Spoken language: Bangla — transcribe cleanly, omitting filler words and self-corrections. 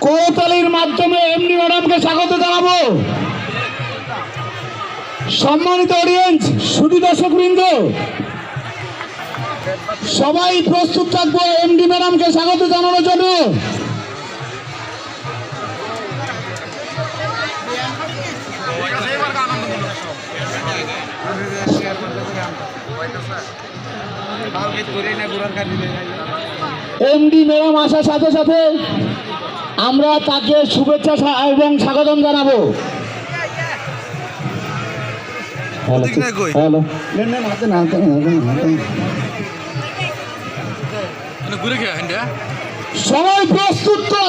করতালির মাধ্যমে এমডি ম্যাডামকে স্বাগত জানাবো। সম্মানিত অডিয়েন্স, শুধু দর্শকবৃন্দ, সবাই প্রস্তুত থাকবো এমডি ম্যাডামকে স্বাগত জানানোর জন্য। এমডি ম্যাডাম আসার সাথে সাথে আমরা তাকে শুভেচ্ছা এবং স্বাগতম জানাবো। সবাই প্রস্তুত তো?